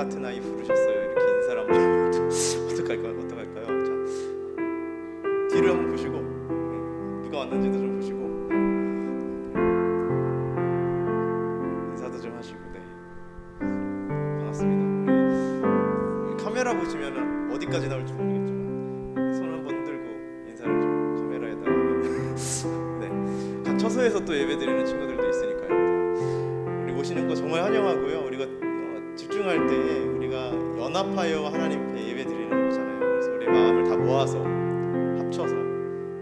같은 아이 부르셨어요. 이렇게 인사를 한번 어떡할까요? 자, 뒤를 한번 보시고 누가 왔는지도 좀 보시고 인사도 좀 하시고. 네, 반갑습니다. 카메라 보시면은 어디까지 나올지 모르겠지만 손 한번 들고 인사를 좀 카메라에다가 네, 각 처소에서 또 예배드리는 친구들도 있으니까요. 우리 오시는 거 정말 환영하고요. 우리가 집중할 때 우리가 연합하여 하나님 앞에 예배드리는 거잖아요. 그래서 우리 마음을 다 모아서 합쳐서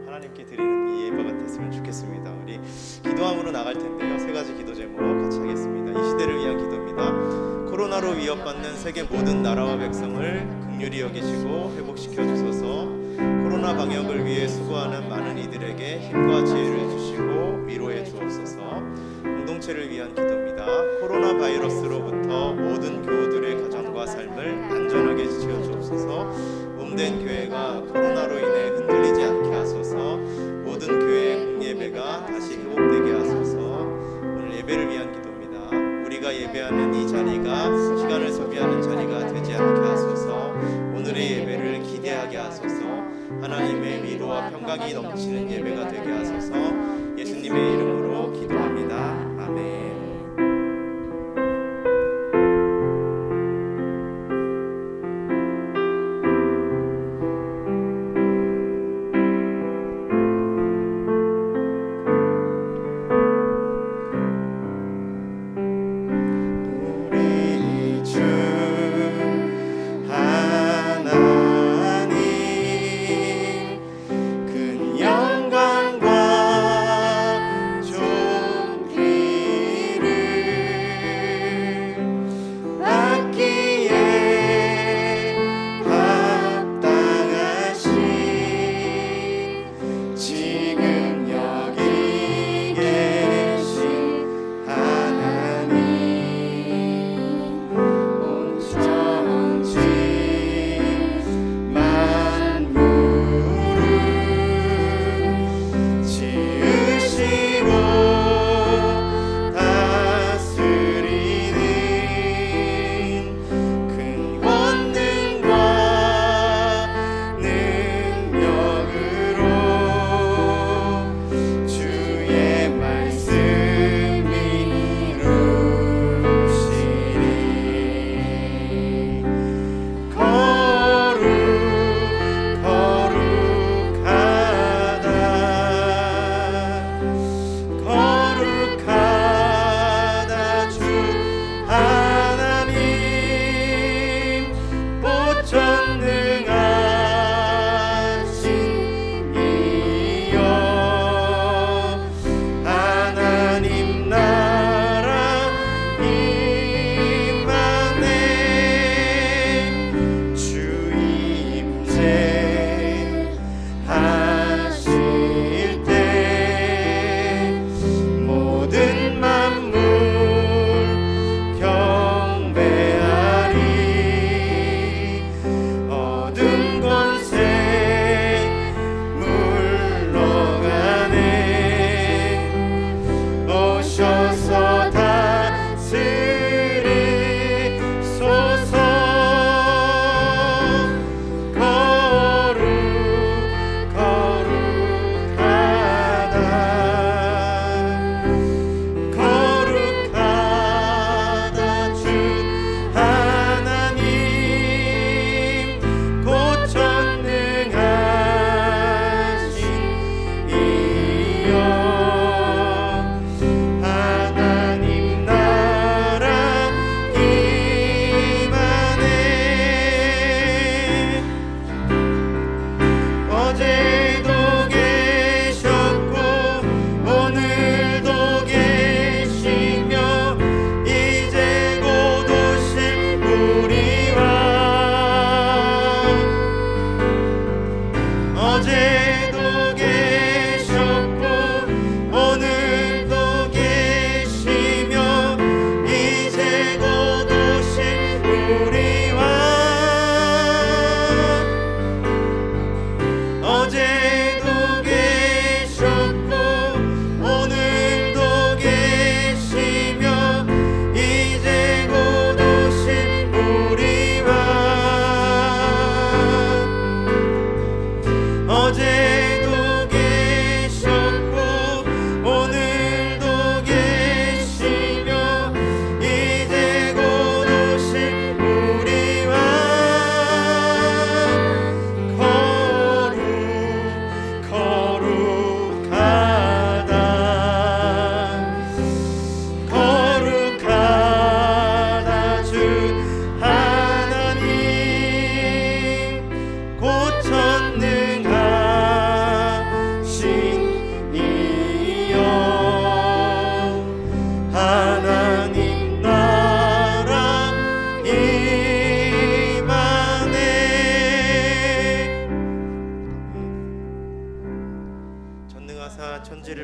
하나님께 드리는 이 예배가 됐으면 좋겠습니다. 우리 기도함으로 나갈 텐데요. 세 가지 기도 제목 같이 하겠습니다. 이 시대를 위한 기도입니다. 코로나로 위협받는 세계 모든 나라와 백성을 긍휼히 여기시고 회복시켜 주소서. 코로나 방역을 위해 수고하는 많은 이들에게 힘과 지혜를 주시고 위로해 주옵소서. 공동체를 위한 기도입니다. 코로나 바이러스로부터 모든 교우들의 가정과 삶을 안전하게 지켜 주옵소서. 몸된 교회가 코로나로 인해 흔들리지 않게 하소서. 모든 교회 공예배가 다시 회복되게 하소서. 오늘 예배를 위한 기도입니다. 우리가 예배하는 이 자리가 시간을 소비하는 자리가 되지 않게 하소서. 오늘의 예배를 기대하게 하소서. 하나님의 위로와 평강이 넘치는 예배가 되게 하소서. 예수님의 이름으로 기도합니다. 아멘. 큰 영광과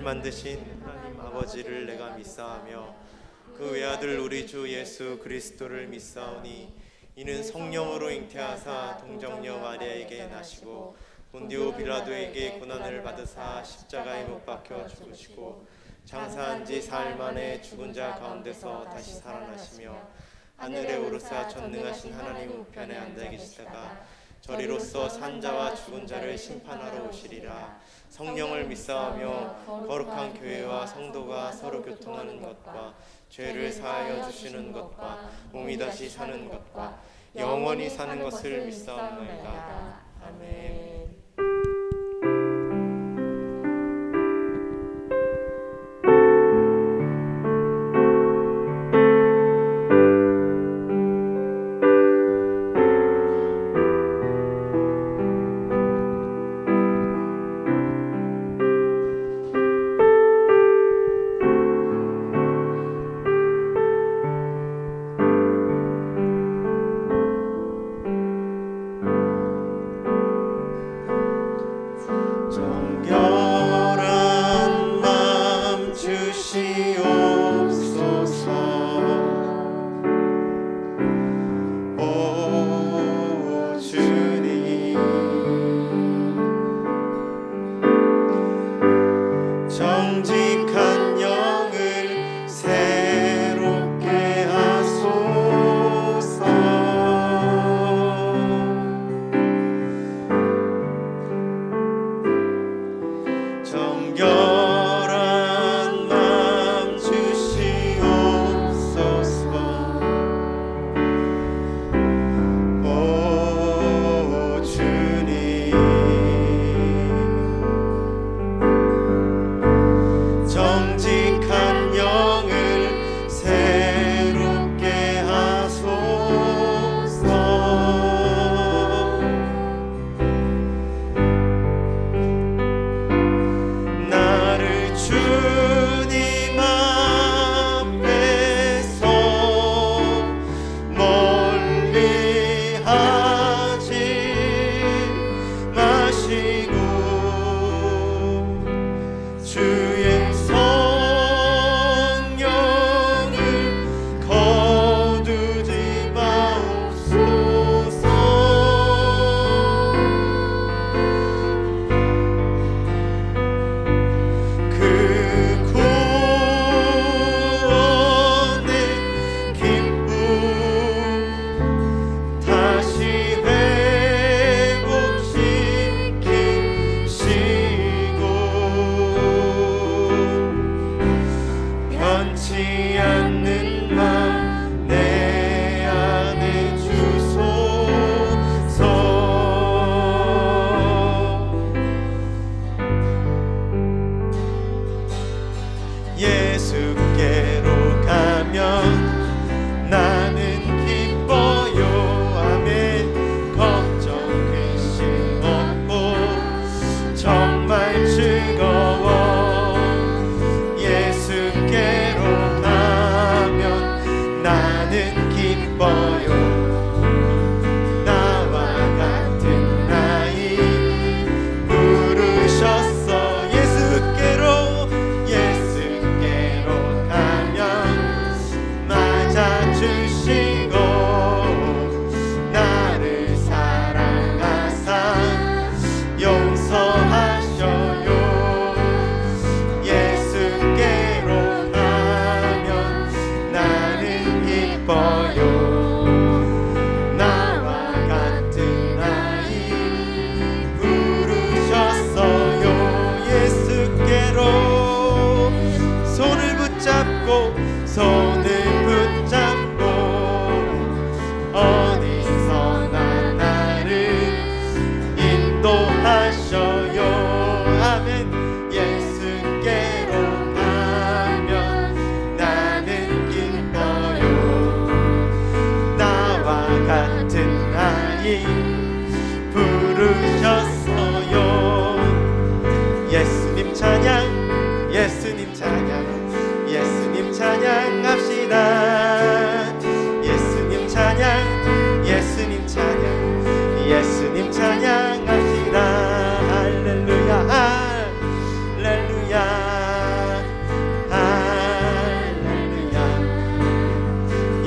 만드신 하나님 아버지를 내가 믿사하며 그 외아들 우리 주 예수 그리스도를 믿사오니 이는 성령으로 잉태하사 동정녀 마리아에게 나시고 본디오 빌라도에게 고난을 받으사 십자가에 못 박혀 죽으시고 장사한 지 사흘 만에 죽은 자 가운데서 다시 살아나시며 하늘에 오르사 전능하신 하나님 우편에 앉아 계시다가 저리로서 산 자와 죽은 자를 심판하러 오시리라. 성령을 믿사하며 거룩한 교회와 성도가 서로 교통하는 것과 죄를 사하여 주시는 것과 몸이 다시 사는 것과 영원히 사는 것을 믿사옵나이다. 아멘. 예수께로 가면 나는 기뻐요. 아멘. 걱정 근심 없고 정말 즐거워. 예수께로 가면 나는 기뻐요. 손을 붙잡고 어디서나 나를 인도하셔요. 아멘. 예수께로 가면 나는 기뻐요. 나와 같은 아이 부르셨어요. 예수님 찬양, 예수님 찬양, 예수님 찬양합시다.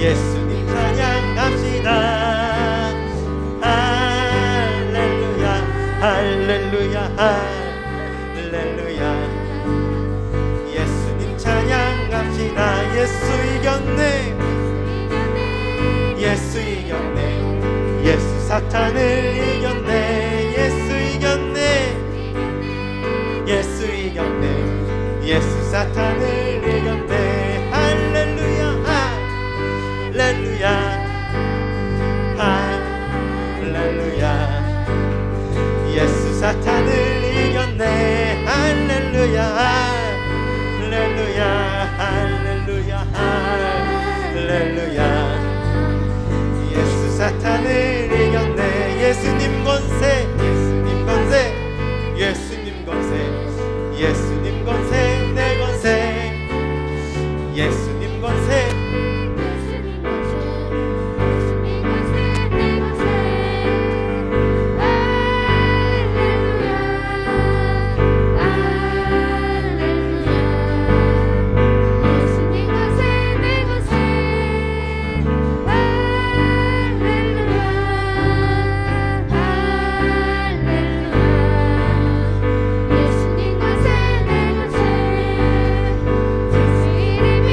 예수님 찬양합시다. 할렐루야 할렐루야 할렐루야. 예수님 찬양합시다. 예수 이겼네 예수 이겼네 예수 사탄을 이겼네 예수 이겼네 예수 이겼네 예수 사탄을 이겼네. 할렐루야 할렐루야 할렐루야. 예수 사탄을 이겼네. 할렐루야 할렐루야 할렐루야 할렐루야. 예수 사탄을 이겼네. 예수님 권세 예수님 권세 예수님 권세 예수님 권세 내 권세 예수님 권세 예수님 것에 내 것에 예수 이름이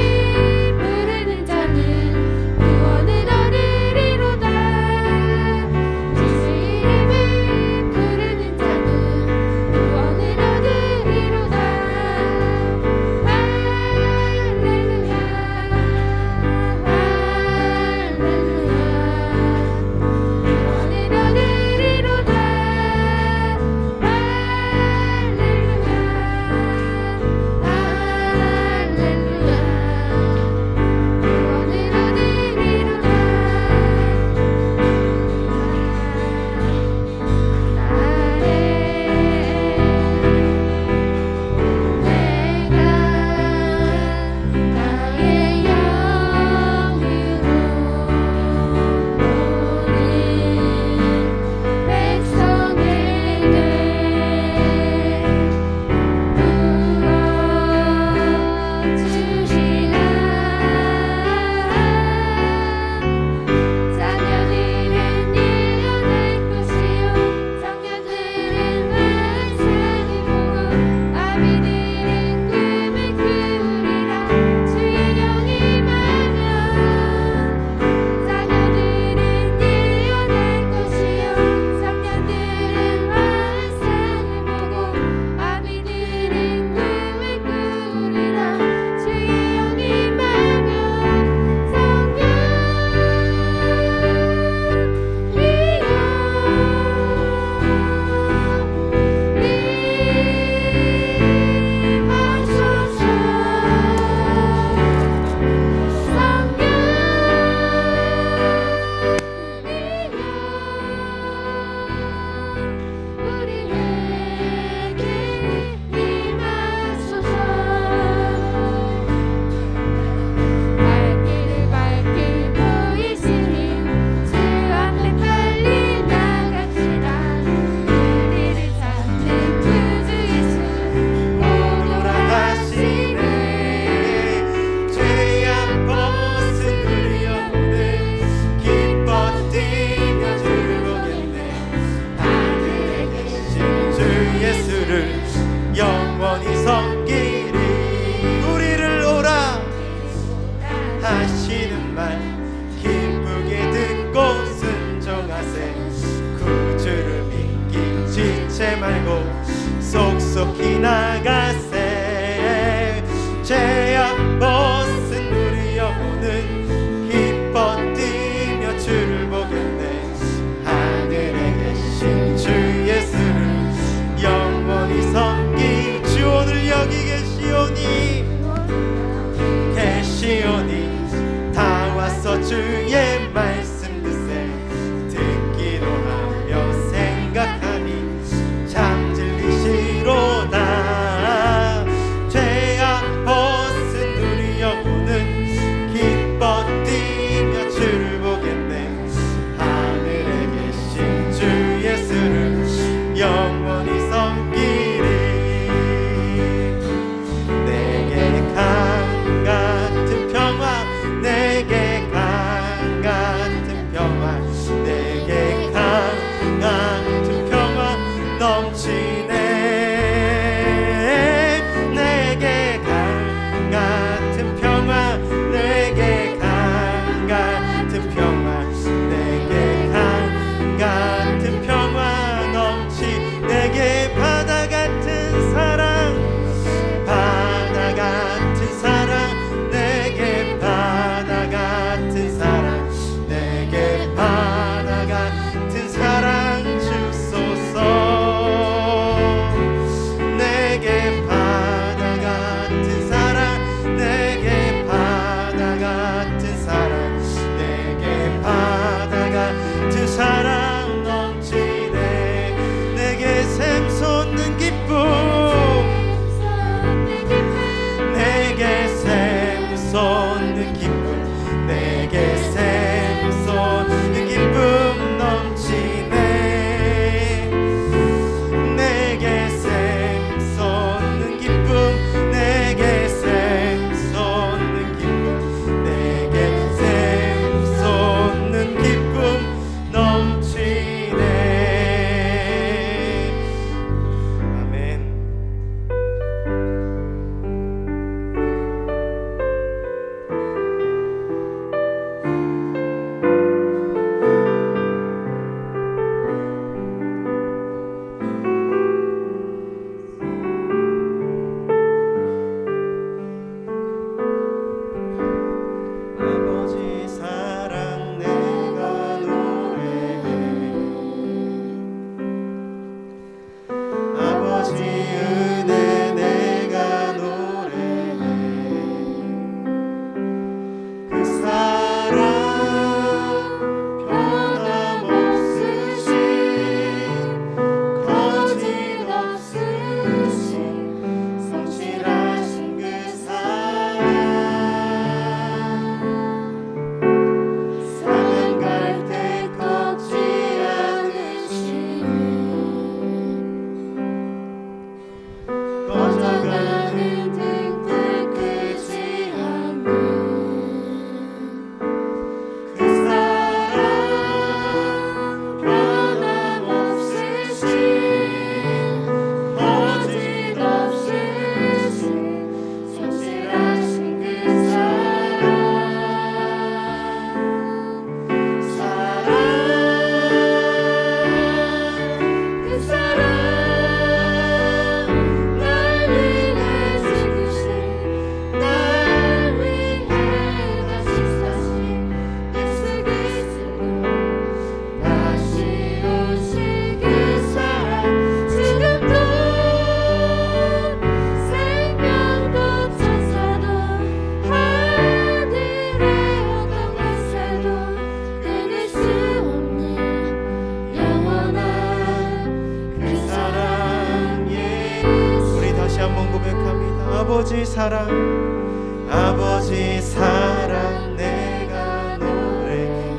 사랑 아버지 사랑 내가 노래해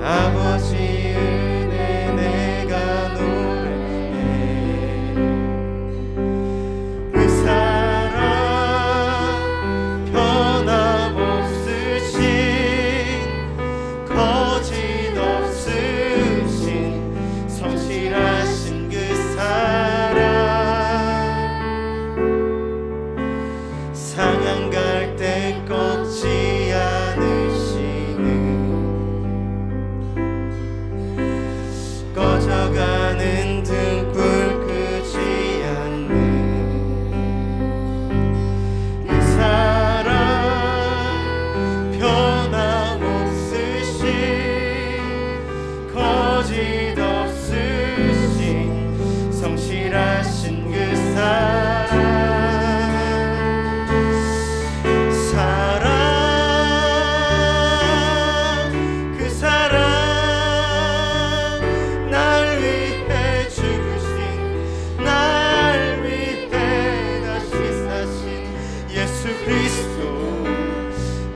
아버지 은혜 내가 노래해 그 사랑 변함없으신 거짓 없으신 성실하신 그 사랑 상한 갈대 꺾지 않으시는 꺼져가는 등불 끄지 않는 그 사랑 변함없으신 거짓 없으신 성실하신 그 그 사랑 날 위해 죽으신 날 위해 다시 사신 예수 그리스도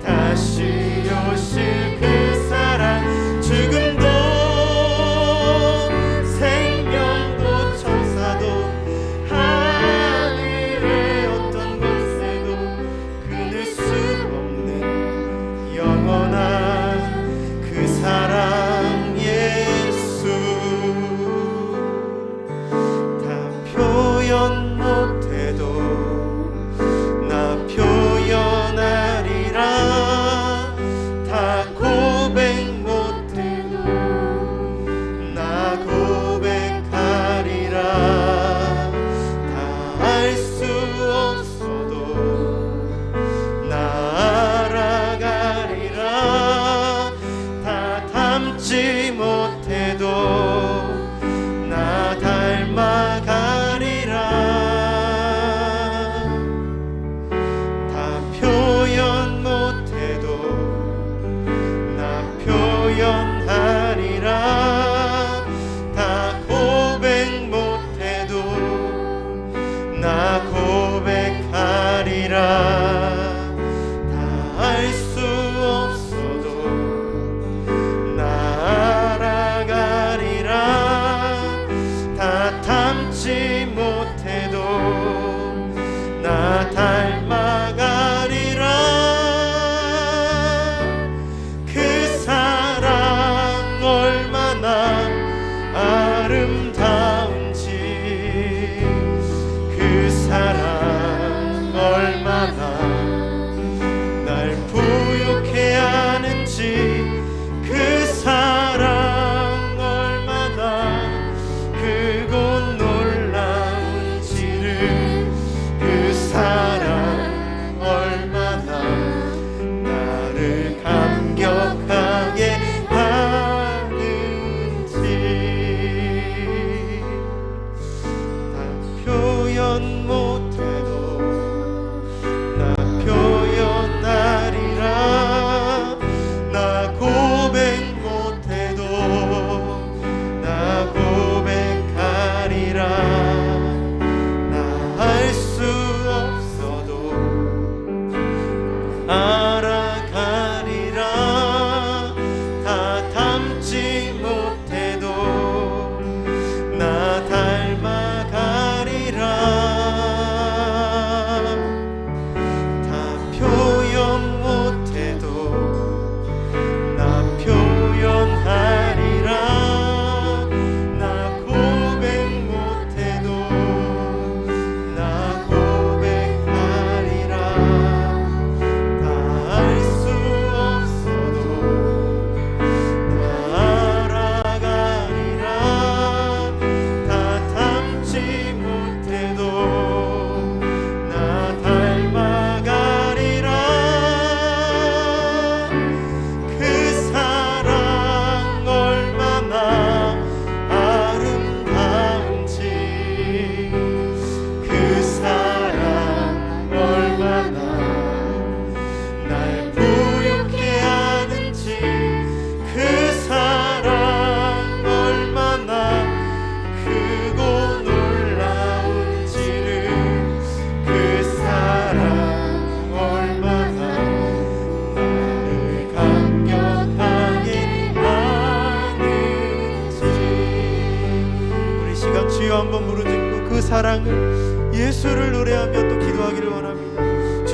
다시 오실 그 사랑 죽음도 생명도 천사도 하늘의 어떤 권세도 끊을 수 없는 영원한 그 사랑 예수 다 표현 못해도 나 표현할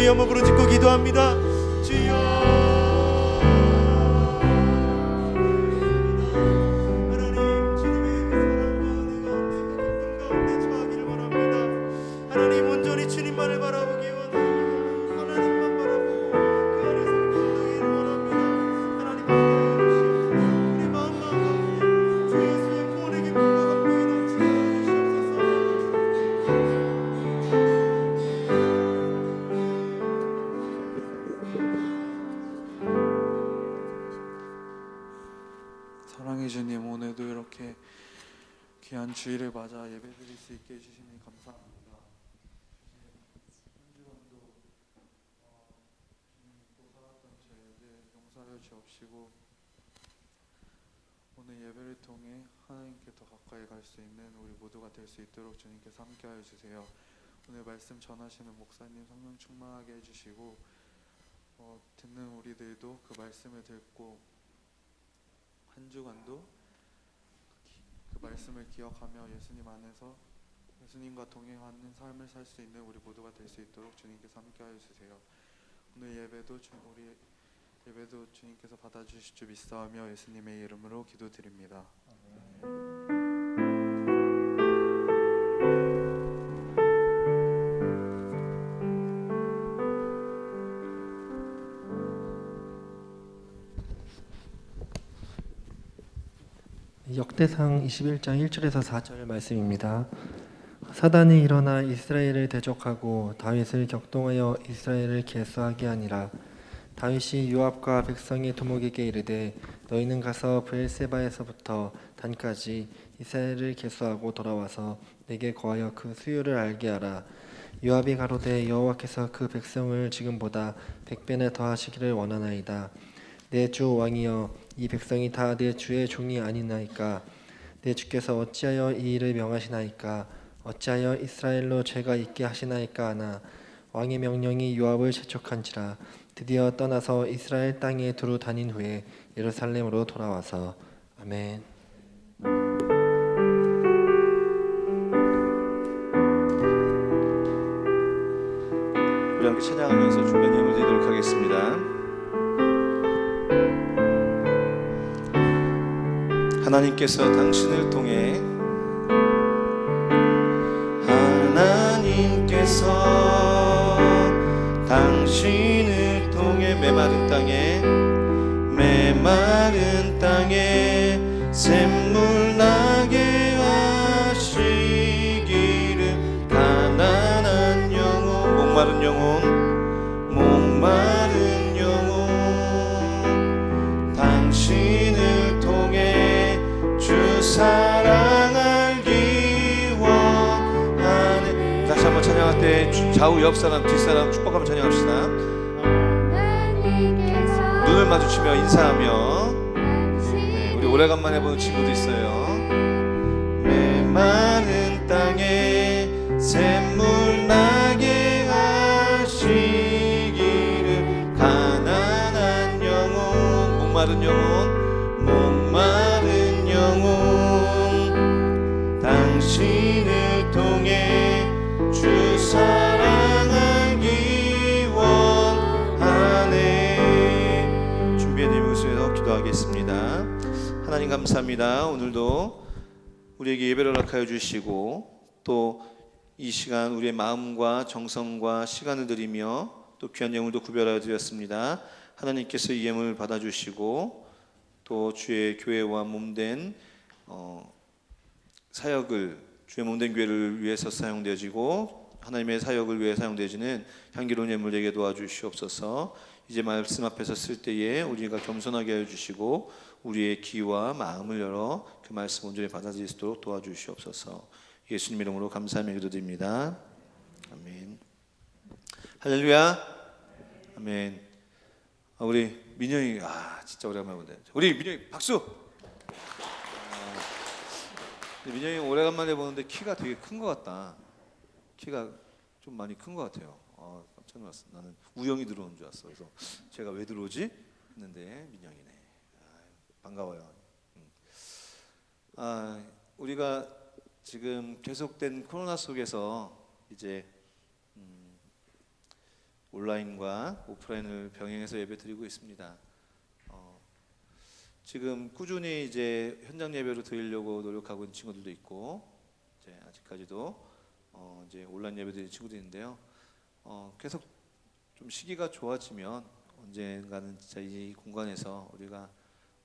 주의 이름으로 부르짖고 기도합니다. 주여 하나님 주님의 그 사랑과 은혜가 내 기쁨 가운데 처하기를 원합니다. 하나님 온전히 주님만을 바라보기 원합니다. 하나님만 바라보고 그 안에서 감동하기를 원합니다. 하나님 함께하여 주시옵소서. 우리 마음 가운데 주 예수의 구원의 기쁨과 감동이 넘치게 하여 주시옵소서. 사랑해 주님, 오늘도 이렇게 귀한 주일을 맞아 예배드릴 수 있게 해주시니 감사합니다. 한 주간도 주님 믿고 살았던 죄들 용서하여 주옵시고 오늘 예배를 통해 하나님께 더 가까이 갈 수 있는 우리 모두가 될 수 있도록 주님께서 함께하여 주세요. 오늘 말씀 전하시는 목사님 성령 충만하게 해주시고 듣는 우리들도 그 말씀을 듣고 한 주간도 그 말씀을 기억하며 예수님 안에서 예수님과 동행하는 삶을 살 수 있는 우리 모두가 될 수 있도록 주님께서 함께하여 주세요. 오늘 예배도 우리 예배도 주님께서 받아주실 줄 믿사오며 예수님의 이름으로 기도드립니다. 역대상 21장 1절에서 4절 말씀입니다. 사단이 일어나 이스라엘을 대적하고 다윗을 격동하여 이스라엘을 계수하게 하니라. 다윗이 요압과 백성의 두목에게 이르되 너희는 가서 브엘세바에서부터 단까지 이스라엘을 계수하고 돌아와서 내게 거하여 그 수요를 알게 하라. 요압이 가로되 여호와께서 그 백성을 지금보다 100배나 더하시기를 원하나이다. 내 주 왕이여, 이 백성이 다 내 주의 종이 아니나이까? 내 주께서 어찌하여 이 일을 명하시나이까? 어찌하여 이스라엘로 죄가 있게 하시나이까 하나 왕의 명령이 요압을 재촉한지라. 드디어 떠나서 이스라엘 땅에 두루 다닌 후에 예루살렘으로 돌아와서. 아멘. 우리 함께 찬양하면서 주변 예물 드리도록 하겠습니다. 하나님께서 당신을 통해 당신을 통해 메마른 땅에 샘물 나게 하시기를. 가난한 영혼 목마른 영혼 당신을 통해 주 사랑 알기 원하네. 다시 한번 찬양할 때 좌우 옆 사람 뒷사람 축복하며 찬양합시다. 눈을 마주치며 인사하며. 우리 오래간만에 보는 친구도 있어요. 메마른 땅에 샘물 나게 하시기를. 가난한 영혼 목마른 영혼 당신을 통해 주 사랑하기 원하네. 준비한 예물 속에서 기도하겠습니다. 하나님 감사합니다. 오늘도 우리에게 예배를 허락하여 주시고 또 이 시간 우리의 마음과 정성과 시간을 드리며 또 귀한 예물도 구별하여 드렸습니다. 하나님께서 이 예물을 받아주시고 또 주의 교회와 몸된 사역을, 주의 몸된 교회를 위해서 사용되어지고 하나님의 사역을 위해 사용되어지는 향기로운 예물 되게 도와주시옵소서. 이제 말씀 앞에서 쓸 때에 우리가 겸손하게 하여 주시고 우리의 귀와 마음을 열어 그 말씀 온전히 받아들일 수 있도록 도와주시옵소서. 예수님 이름으로 감사하며 기도드립니다. 아멘. 할렐루야. 아멘. 우리 민영이 진짜 오래간만에 본다. 우리 민영이 박수. 민영이 오래간만에 보는데 키가 되게 큰 것 같다. 키가 좀 많이 큰 것 같아요. 깜짝 놀랐어. 나는 우영이 들어온 줄 알았어. 그래서 제가 왜 들어오지 했는데 민영이네. 반가워요. 우리가 지금 계속된 코로나 속에서 이제 온라인과 오프라인을 병행해서 예배드리고 있습니다. 지금 꾸준히 이제 현장 예배로 드리려고 노력하고 있는 친구들도 있고, 이제 아직까지도 이제 온라인 예배드리는 친구도 있는데요. 계속 좀 시기가 좋아지면 언젠가는 진짜 이 공간에서 우리가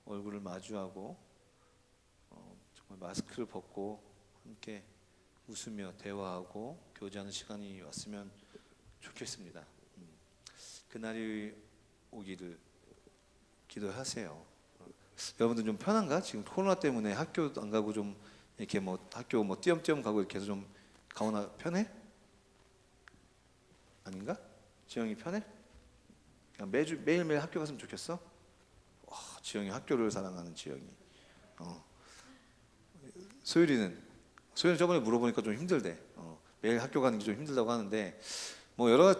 얼굴을 마주하고 정말 마스크를 벗고 함께 웃으며 대화하고 교제하는 시간이 왔으면 좋겠습니다. 그날이 오기를 기도하세요. 여러분들 좀 편한가? 지금 코로나 때문에 학교도 안 가고 좀 이렇게 뭐 학교 뭐 띄엄띄엄 가고 이렇게 해서 좀 가오나 편해? 아닌가? 지영이 편해? 그냥 매일매일 학교 갔으면 좋겠어? 와, 지영이 학교를 사랑하는 지영이. 소율이는 저번에 물어보니까 좀 힘들대. 매일 학교 가는 게 좀 힘들다고 하는데 뭐 여러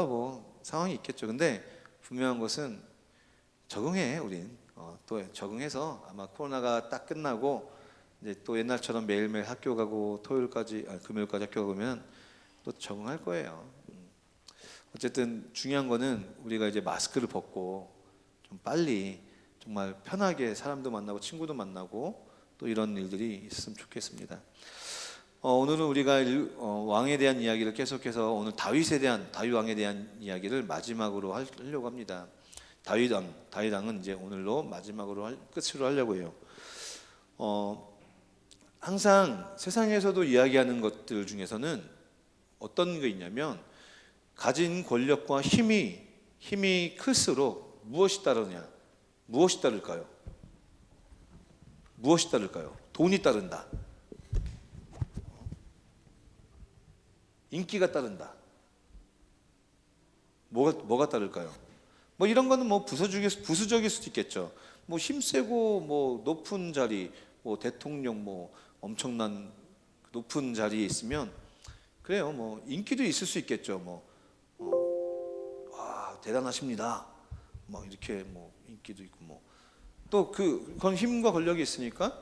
뭐 상황이 있겠죠. 근데 분명한 것은 적응해 우린. 또 적응해서 아마 코로나가 딱 끝나고 이제 또 옛날처럼 매일매일 학교 가고 금요일까지 학교 가면 또 적응할 거예요. 어쨌든 중요한 거는 우리가 이제 마스크를 벗고 좀 빨리 정말 편하게 사람도 만나고 친구도 만나고 또 이런 일들이 있었으면 좋겠습니다. 오늘은 우리가 왕에 대한 이야기를 계속해서 오늘 다윗 왕에 대한 이야기를 마지막으로 하려고 합니다. 다윗 왕은 이제 오늘로 마지막으로 끝으로 하려고 해요. 항상 세상에서도 이야기하는 것들 중에서는 어떤 게 있냐면 가진 권력과 힘이 클수록 무엇이 따르냐? 무엇이 따를까요? 무엇이 따를까요? 돈이 따른다. 인기가 따른다. 뭐가 따를까요? 뭐 이런 거는 뭐 부수적일 수도 있겠죠. 뭐 힘세고 뭐 높은 자리, 뭐 대통령 뭐 엄청난 높은 자리에 있으면 그래요. 뭐 인기도 있을 수 있겠죠. 와 대단하십니다. 뭐 이렇게 뭐 인기도 있고 뭐 또 그건 힘과 권력이 있으니까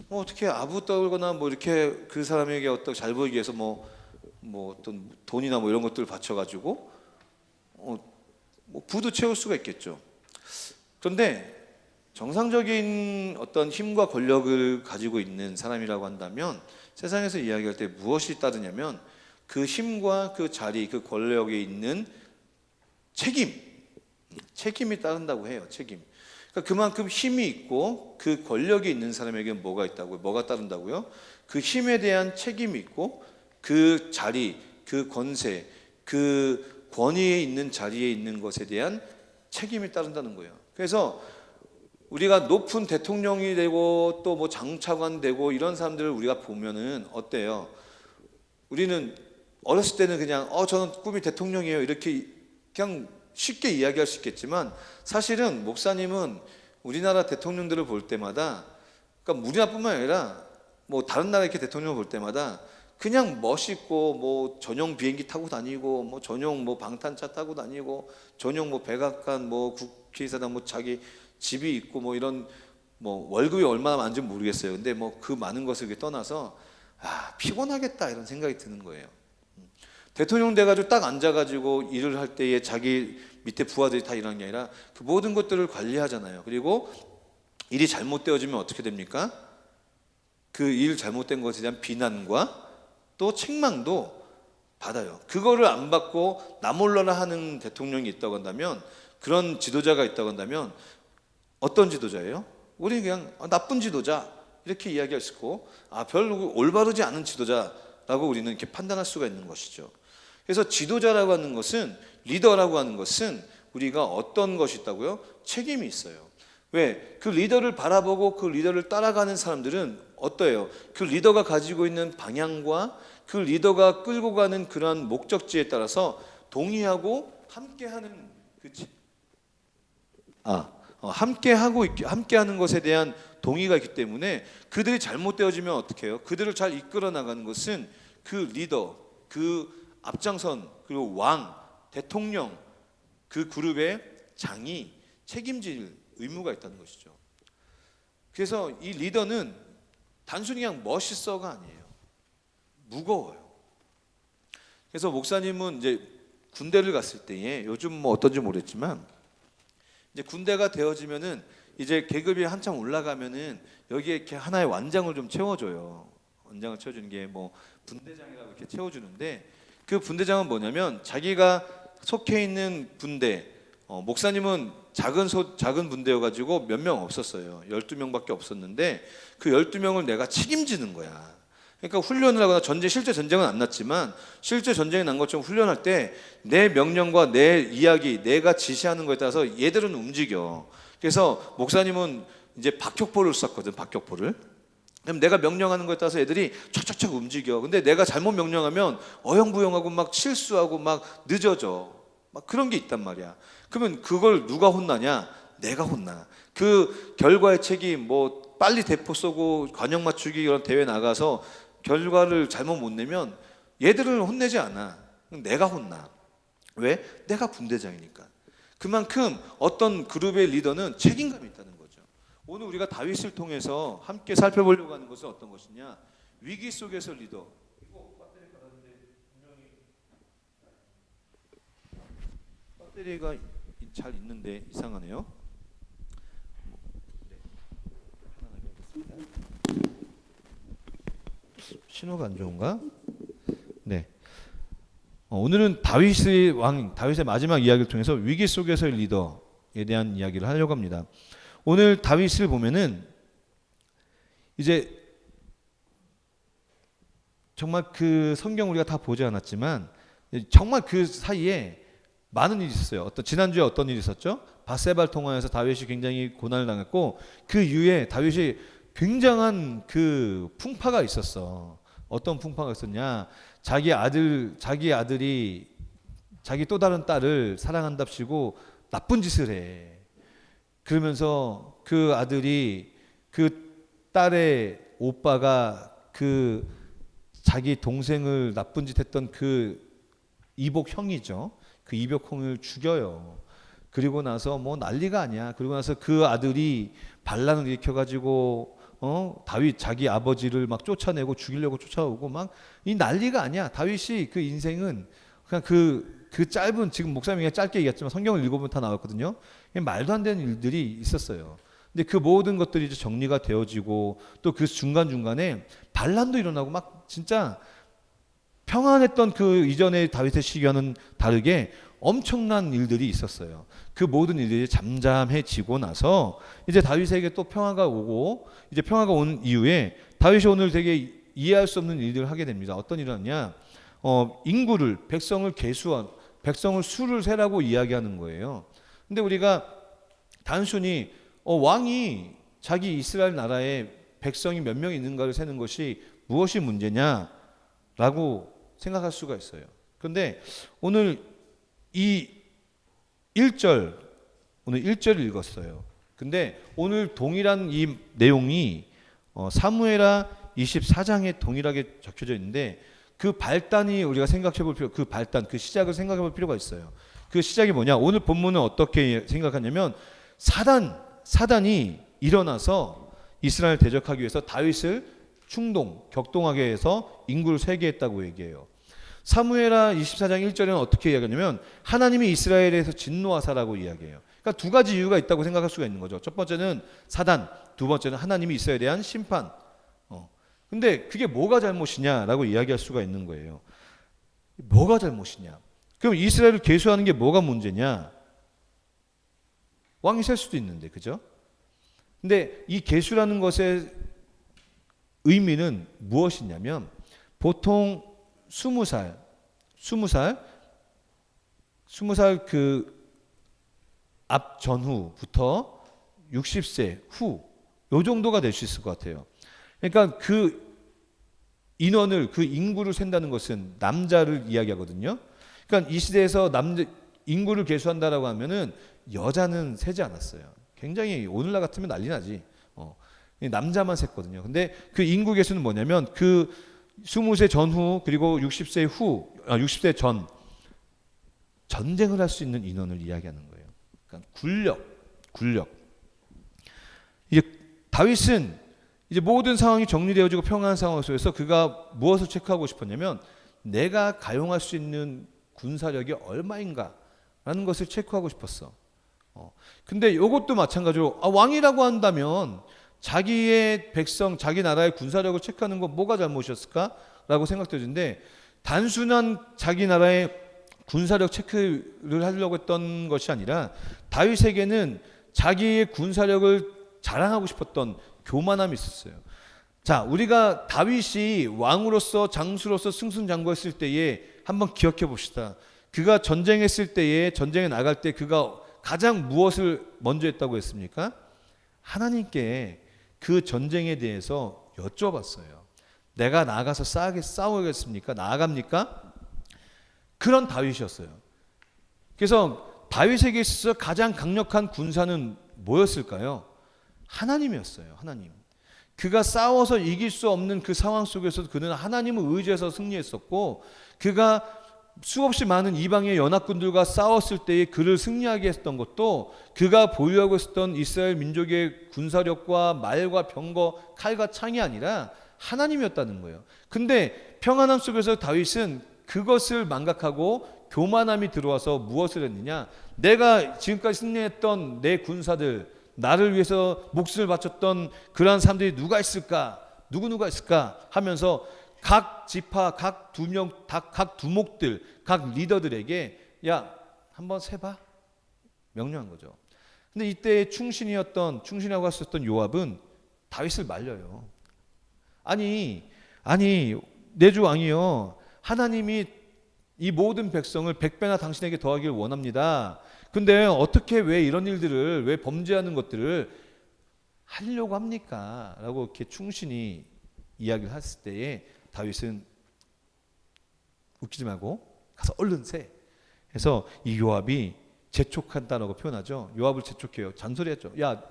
뭐 어떻게 아부 떨거나 뭐 이렇게 그 사람에게 어떤 잘 보이기 위해서 뭐 어떤 돈이나 뭐 이런 것들을 바쳐가지고 뭐 부도 채울 수가 있겠죠. 그런데 정상적인 어떤 힘과 권력을 가지고 있는 사람이라고 한다면 세상에서 이야기할 때 무엇이 따르냐면 그 힘과 그 자리, 그 권력에 있는 책임이 따른다고 해요. 책임. 그러니까 그만큼 힘이 있고 그 권력이 있는 사람에게는 뭐가 따른다고요? 그 힘에 대한 책임이 있고 그 자리, 그 권세, 그 권위에 있는 자리에 있는 것에 대한 책임이 따른다는 거예요. 그래서 우리가 높은 대통령이 되고 또 뭐 장차관 되고 이런 사람들을 우리가 보면은 어때요? 우리는 어렸을 때는 그냥 저는 꿈이 대통령이에요 이렇게 그냥 쉽게 이야기할 수 있겠지만 사실은 목사님은 우리나라 대통령들을 볼 때마다 그러니까 우리나라뿐만 아니라 뭐 다른 나라 이렇게 대통령을 볼 때마다 그냥 멋있고 뭐 전용 비행기 타고 다니고 뭐 전용 뭐 방탄차 타고 다니고 전용 뭐 백악관 뭐 국회의사당 뭐 자기 집이 있고 뭐 이런 뭐 월급이 얼마나 많은지 모르겠어요. 근데 뭐 그 많은 것을 떠나서 피곤하겠다 이런 생각이 드는 거예요. 대통령 돼가지고 딱 앉아가지고 일을 할 때에 자기 밑에 부하들이 다 일하는 게 아니라 그 모든 것들을 관리하잖아요. 그리고 일이 잘못되어지면 어떻게 됩니까? 그 일 잘못된 것에 대한 비난과 또 책망도 받아요. 그거를 안 받고 나 몰라라 하는 대통령이 있다고 한다면 그런 지도자가 있다고 한다면 어떤 지도자예요? 우리는 그냥 나쁜 지도자 이렇게 이야기할 수 있고 별로 올바르지 않은 지도자라고 우리는 이렇게 판단할 수가 있는 것이죠. 그래서 지도자라고 하는 것은 리더라고 하는 것은 우리가 어떤 것이 있다고요? 책임이 있어요. 왜? 그 리더를 바라보고 그 리더를 따라가는 사람들은 어때요? 그 리더가 가지고 있는 방향과 그 리더가 끌고 가는 그러한 목적지에 따라서 동의하고 함께하는 함께하는 것에 대한 동의가 있기 때문에 그들이 잘못되어지면 어떻게 해요? 그들을 잘 이끌어 나가는 것은 그 리더, 그 앞장선, 그리고 왕, 대통령, 그 그룹의 장이 책임질 의무가 있다는 것이죠. 그래서 이 리더는 단순히 그냥 멋있어가 아니에요. 무거워요. 그래서 목사님은 이제 군대를 갔을 때에 요즘 뭐 어떤지 모르겠지만 이제 군대가 되어지면은 이제 계급이 한참 올라가면은 여기에 이렇게 하나의 완장을 좀 채워줘요. 완장을 채워주는 게 뭐 분대장이라고 이렇게 채워주는데 그 분대장은 뭐냐면 자기가 속해 있는 군대 목사님은 작은 분대여가지고 몇 명 없었어요. 12명밖에 없었는데 그 12명을 내가 책임지는 거야. 그러니까 훈련을 하거나 실제 전쟁은 안 났지만 실제 전쟁이 난 것처럼 훈련할 때 내 명령과 내 이야기, 내가 지시하는 거에 따라서 얘들은 움직여. 그래서 목사님은 이제 박격포를 쐈거든, 박격포를. 그럼 내가 명령하는 거에 따라서 애들이 촥촥촥 움직여. 근데 내가 잘못 명령하면 어영부영하고 막 실수하고 막 늦어져. 막 그런 게 있단 말이야. 그러면 그걸 누가 혼나냐? 내가 혼나. 그 결과의 책임, 뭐 빨리 대포 쏘고 관역 맞추기 이런 대회 나가서 결과를 잘못 못 내면 얘들을 혼내지 않아. 내가 혼나. 왜? 내가 분대장이니까. 그만큼 어떤 그룹의 리더는 책임감이 있다는 거죠. 오늘 우리가 다윗을 통해서 함께 살펴보려고 하는 것은 어떤 것이냐? 위기 속에서 리더. 이거 배터리 받았는데 분명히 배터리가 잘 있는데 이상하네요. 신호가 안 좋은가? 네. 오늘은 다윗의 마지막 이야기를 통해서 위기 속에서의 리더에 대한 이야기를 하려고 합니다. 오늘 다윗을 보면은 이제 정말 그 성경 우리가 다 보지 않았지만 정말 그 사이에 많은 일이 있었어요. 지난주에 어떤 일이 있었죠? 밧세바를 통하여서 다윗이 굉장히 고난을 당했고 그 이후에 다윗이 굉장한 그 풍파가 있었어. 어떤 풍파가 있었냐? 자기 아들이 자기 또 다른 딸을 사랑한답시고 나쁜 짓을 해. 그러면서 그 아들이 그 딸의 오빠가 그 자기 동생을 나쁜 짓 했던 그 이복 형이죠. 그 이복 형을 죽여요. 그리고 나서 뭐 난리가 아니야. 그리고 나서 그 아들이 반란을 일으켜가지고 다윗 자기 아버지를 막 쫓아내고 죽이려고 쫓아오고 막 이 난리가 아니야. 다윗이 그 인생은 그냥 그 짧은 지금 목사님이 짧게 얘기했지만 성경을 읽어보면 다 나왔거든요. 말도 안 되는 일들이 있었어요. 근데 그 모든 것들이 이제 정리가 되어지고 또 그 중간중간에 반란도 일어나고 막 진짜 평안했던 그 이전의 다윗의 시기와는 다르게 엄청난 일들이 있었어요. 그 모든 일들이 잠잠해지고 나서 이제 다윗에게 또 평화가 오고 이제 평화가 온 이후에 다윗이 오늘 되게 이해할 수 없는 일들을 하게 됩니다. 어떤 일을 하냐? 인구를 백성을 수를 세라고 이야기하는 거예요. 근데 우리가 단순히 왕이 자기 이스라엘 나라에 백성이 몇 명 있는가를 세는 것이 무엇이 문제냐라고 생각할 수가 있어요. 그런데 오늘 이 1절 오늘 1절을 읽었어요. 근데 오늘 동일한 이 내용이 사무엘하 24장에 동일하게 적혀져 있는데 그 발단이 우리가 생각해 볼 필요, 그 시작을 생각해 볼 필요가 있어요. 그 시작이 뭐냐? 오늘 본문은 어떻게 생각하냐면 사단이 일어나서 이스라엘 대적하기 위해서 다윗을 격동하게 해서 인구를 세게 했다고 얘기해요. 사무엘하 24장 1절에는 어떻게 이야기하냐면 하나님이 이스라엘에서 진노하사라고 이야기해요. 그러니까 두 가지 이유가 있다고 생각할 수가 있는 거죠. 첫 번째는 사단, 두 번째는 하나님이 이스라엘에 대한 심판. 근데 그게 뭐가 잘못이냐라고 이야기할 수가 있는 거예요. 뭐가 잘못이냐? 그럼 이스라엘을 계수하는 게 뭐가 문제냐? 왕이 셀 수도 있는데, 그죠? 근데 이 계수라는 것의 의미는 무엇이냐면 보통 20살 그 앞 전후부터 60세 후 요 정도가 될 수 있을 것 같아요. 그러니까 그 인원을 그 인구를 센다는 것은 남자를 이야기하거든요. 그러니까 이 시대에서 인구를 계수한다라고 하면은 여자는 세지 않았어요. 굉장히 오늘날 같으면 난리 나지. 남자만 셌거든요. 근데 그 인구 계수는 뭐냐면 그 20세 전후 그리고 60세 전 전쟁을 할 수 있는 인원을 이야기하는 거예요. 그러니까 군력. 이제 다윗은 이제 모든 상황이 정리되어지고 평안한 상황 속에서 그가 무엇을 체크하고 싶었냐면 내가 가용할 수 있는 군사력이 얼마인가라는 것을 체크하고 싶었어. 근데 이것도 마찬가지로 왕이라고 한다면 자기의 백성, 자기 나라의 군사력을 체크하는 건 뭐가 잘못이었을까라고 생각되는데 단순한 자기 나라의 군사력 체크를 하려고 했던 것이 아니라 다윗에게는 자기의 군사력을 자랑하고 싶었던 교만함이 있었어요. 자, 우리가 다윗이 왕으로서 장수로서 승승장구했을 때에 한번 기억해 봅시다. 그가 전쟁했을 때에 전쟁에 나갈 때 그가 가장 무엇을 먼저 했다고 했습니까? 하나님께 그 전쟁에 대해서 여쭤봤어요. 내가 나가서 싸우겠습니까? 나아갑니까? 그런 다윗이었어요. 그래서 다윗에게 있어서 가장 강력한 군사는 뭐였을까요? 하나님이었어요. 하나님. 그가 싸워서 이길 수 없는 그 상황 속에서도 그는 하나님을 의지해서 승리했었고, 그가 수없이 많은 이방의 연합군들과 싸웠을 때에 그를 승리하게 했던 것도 그가 보유하고 있었던 이스라엘 민족의 군사력과 말과 병거, 칼과 창이 아니라 하나님이었다는 거예요. 근데 평안함 속에서 다윗은 그것을 망각하고 교만함이 들어와서 무엇을 했느냐? 내가 지금까지 승리했던 내 군사들, 나를 위해서 목숨을 바쳤던 그러한 사람들이 누가 있을까? 누구누가 있을까? 하면서 각 지파, 각 두목들, 각 리더들에게 야, 한번 세봐. 명령한 거죠. 근데 이때 충신이라고 했었던 요압은 다윗을 말려요. 아니 내 주 왕이요, 하나님이 이 모든 백성을 100배나 당신에게 더하기를 원합니다. 근데 어떻게 왜 이런 일들을, 왜 범죄하는 것들을 하려고 합니까? 라고 이렇게 충신이 이야기를 했을 때에 다윗은 웃기지 말고 가서 얼른 세. 그래서 이 요압이 재촉한다라고 표현하죠. 요압을 재촉해요. 잔소리했죠. 야,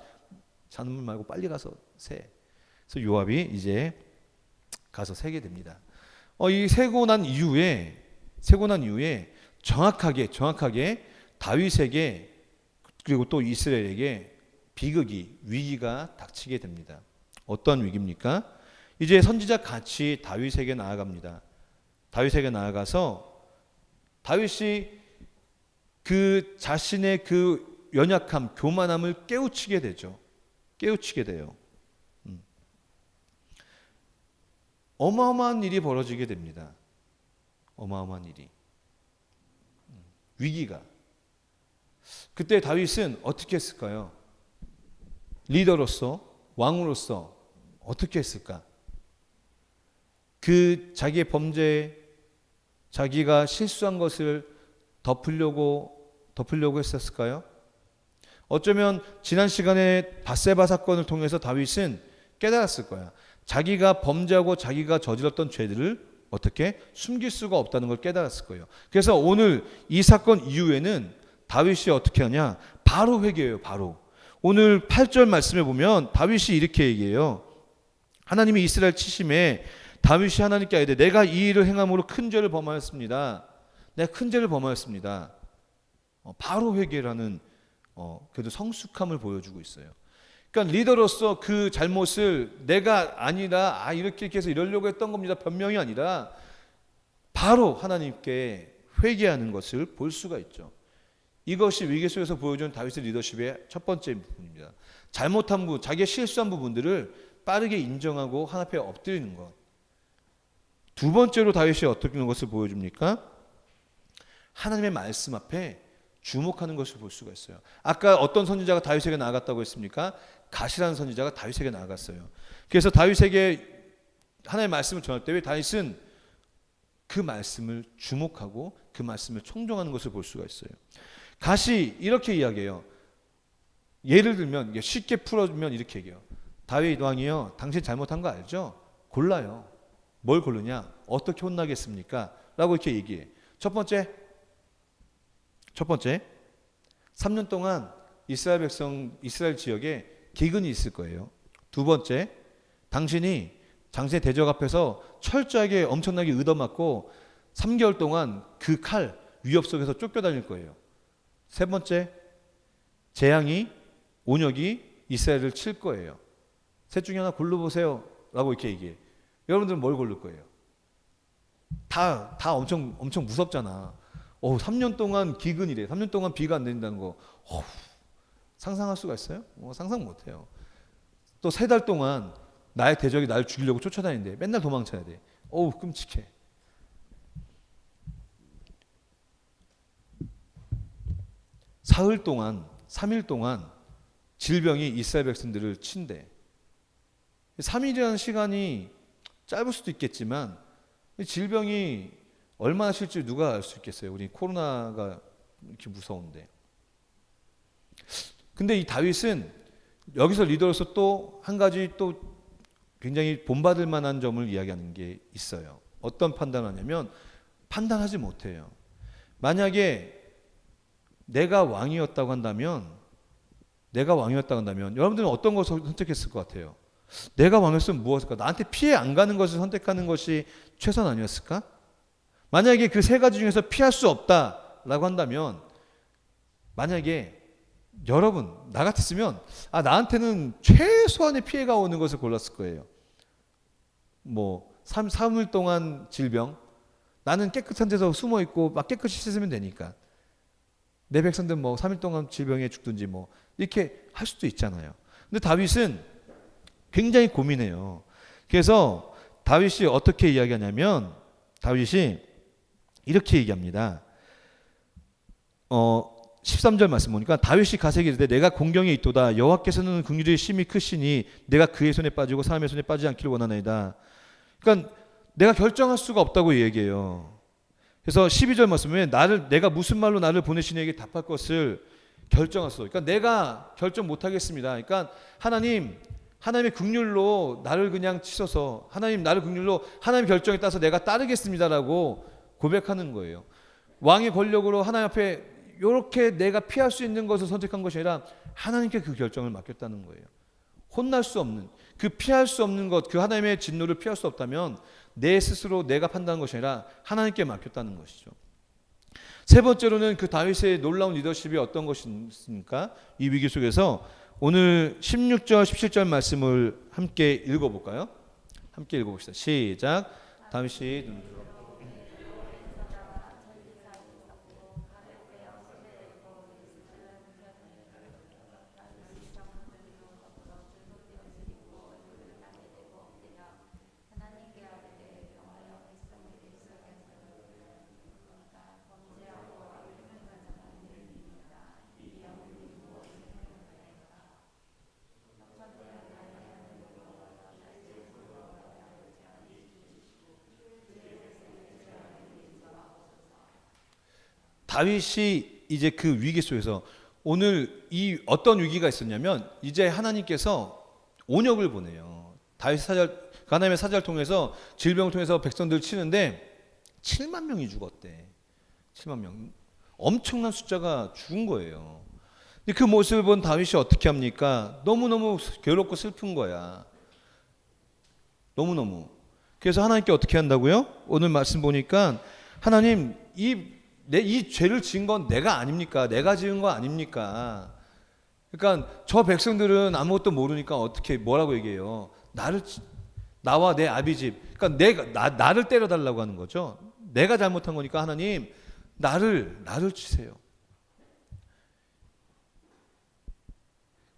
잔물 말고 빨리 가서 세. 그래서 요압이 이제 가서 세게 됩니다. 이 세고 난 이후에 정확하게 다윗에게 그리고 또 이스라엘에게 위기가 닥치게 됩니다. 어떤 위기입니까? 이제 선지자 같이 다윗에게 나아갑니다. 다윗에게 나아가서 다윗이 그 자신의 그 연약함, 교만함을 깨우치게 되죠. 깨우치게 돼요. 어마어마한 일이 벌어지게 됩니다. 어마어마한 일이. 위기가. 그때 다윗은 어떻게 했을까요? 리더로서, 왕으로서 어떻게 했을까? 그 자기의 범죄, 자기가 실수한 것을 덮으려고 했었을까요? 어쩌면 지난 시간에 밧세바 사건을 통해서 다윗은 깨달았을 거야. 자기가 범죄하고 자기가 저질렀던 죄들을 어떻게 숨길 수가 없다는 걸 깨달았을 거예요. 그래서 오늘 이 사건 이후에는 다윗이 어떻게 하냐? 바로 회개해요. 바로. 오늘 8절 말씀에 보면 다윗이 이렇게 얘기해요. 하나님이 이스라엘 치심에 다윗이 하나님께 아뢰되 내가 이 일을 행함으로 큰 죄를 범하였습니다. 내가 큰 죄를 범하였습니다. 바로 회개를 하는 그래도 성숙함을 보여주고 있어요. 그러니까 리더로서 그 잘못을 내가 아니라 이렇게 해서 이러려고 했던 겁니다. 변명이 아니라 바로 하나님께 회개하는 것을 볼 수가 있죠. 이것이 위기 속에서 보여준 다윗의 리더십의 첫 번째 부분입니다. 잘못한 부분, 자기의 실수한 부분들을 빠르게 인정하고 하나님 앞에 엎드리는 것. 두 번째로 다윗이 어떻게 것을 보여줍니까? 하나님의 말씀 앞에 주목하는 것을 볼 수가 있어요. 아까 어떤 선지자가 다윗에게 나아갔다고 했습니까? 갓이라는 선지자가 다윗에게 나아갔어요. 그래서 다윗에게 하나님의 말씀을 전할 때 다윗은 그 말씀을 주목하고 그 말씀을 청종하는 것을 볼 수가 있어요. 갓이 이렇게 이야기해요. 예를 들면 쉽게 풀어주면 이렇게 얘기해요. 다윗 왕이요, 당신 잘못한 거 알죠? 골라요. 뭘 고르냐? 어떻게 혼나겠습니까? 라고 이렇게 얘기해. 첫 번째 3년 동안 이스라엘 지역에 기근이 있을 거예요. 두 번째, 당신의 대적 앞에서 철저하게 엄청나게 얻어맞고 3개월 동안 그 칼 위협 속에서 쫓겨다닐 거예요. 세 번째, 재앙이, 온역이 이스라엘을 칠 거예요. 셋 중에 하나 골라보세요 라고 이렇게 얘기해. 여러분들은 뭘 고를 거예요? 다 엄청 무섭잖아. 오, 3년 동안 기근이래. 3년 동안 비가 안 내린다는 거. 어후, 상상할 수가 있어요? 상상 못해요. 또 3달 동안 나의 대적이 나를 죽이려고 쫓아다니는데 맨날 도망쳐야 돼. 어우, 끔찍해. 사흘 동안, 3일 동안 질병이 이스라엘 백성들을 친대. 3일이라는 시간이 짧을 수도 있겠지만 질병이 얼마나 실지 누가 알 수 있겠어요. 우리 코로나가 이렇게 무서운데. 근데 이 다윗은 여기서 리더로서 또 한 가지 또 굉장히 본받을 만한 점을 이야기하는 게 있어요. 어떤 판단을 하냐면 판단하지 못해요. 만약에 내가 왕이었다고 한다면 여러분들은 어떤 것을 선택했을 것 같아요? 내가 왕이었으면 무엇일까? 나한테 피해 안 가는 것을 선택하는 것이 최선 아니었을까? 만약에 그 3가지 중에서 피할 수 없다라고 한다면 만약에 여러분 나 같았으면 나한테는 최소한의 피해가 오는 것을 골랐을 거예요. 뭐 3일 동안 질병, 나는 깨끗한 데서 숨어 있고 막 깨끗이 씻으면 되니까 내 백성들 뭐 3일 동안 질병에 죽든지 뭐 이렇게 할 수도 있잖아요. 근데 다윗은 굉장히 고민해요. 그래서 다윗이 어떻게 이야기하냐면 다윗이 이렇게 얘기합니다. 13절 말씀 보니까 다윗이 가세기 이르되 내가 공경에 있도다 여호와께서는 긍휼이 심히 크시니 내가 그의 손에 빠지고 사람의 손에 빠지지 않기를 원하나이다. 그러니까 내가 결정할 수가 없다고 얘기해요. 그래서 12절 말씀에 내가 무슨 말로 나를 보내신 이에게 답할 것을 결정했어. 그러니까 내가 결정 못 하겠습니다. 그러니까 하나님의 긍휼로 나를 그냥 치셔서 나를 긍휼로 하나님의 결정에 따라서 내가 따르겠습니다라고 고백하는 거예요. 왕의 권력으로 하나님 앞에 이렇게 내가 피할 수 있는 것을 선택한 것이 아니라 하나님께 그 결정을 맡겼다는 거예요. 혼날 수 없는, 그 피할 수 없는 것, 그 하나님의 진노를 피할 수 없다면 내 스스로 내가 판단한 것이 아니라 하나님께 맡겼다는 것이죠. 세 번째로는 그 다윗의 놀라운 리더십이 어떤 것입니까? 이 위기 속에서 오늘 16절, 17절 말씀을 함께 읽어볼까요? 함께 읽어봅시다. 시작. 다윗이 눈으로 다윗이 이제 그 위기 속에서 오늘 이 어떤 위기가 있었냐면 이제 하나님께서 온역을 보내요. 하나님의 사자를 통해서 질병을 통해서 백성들을 치는데 7만 명이 죽었대. 7만 명. 엄청난 숫자가 죽은 거예요. 근데 그 모습을 본 다윗이 어떻게 합니까? 너무너무 괴롭고 슬픈 거야. 너무너무. 그래서 하나님께 어떻게 한다고요? 오늘 말씀 보니까 하나님 이 죄를 지은 건 내가 아닙니까? 내가 지은 거 아닙니까? 그러니까 저 백성들은 아무것도 모르니까 어떻게 뭐라고 얘기해요? 나와 내 아비집. 그러니까 나를 때려달라고 하는 거죠. 내가 잘못한 거니까 하나님 나를 치세요.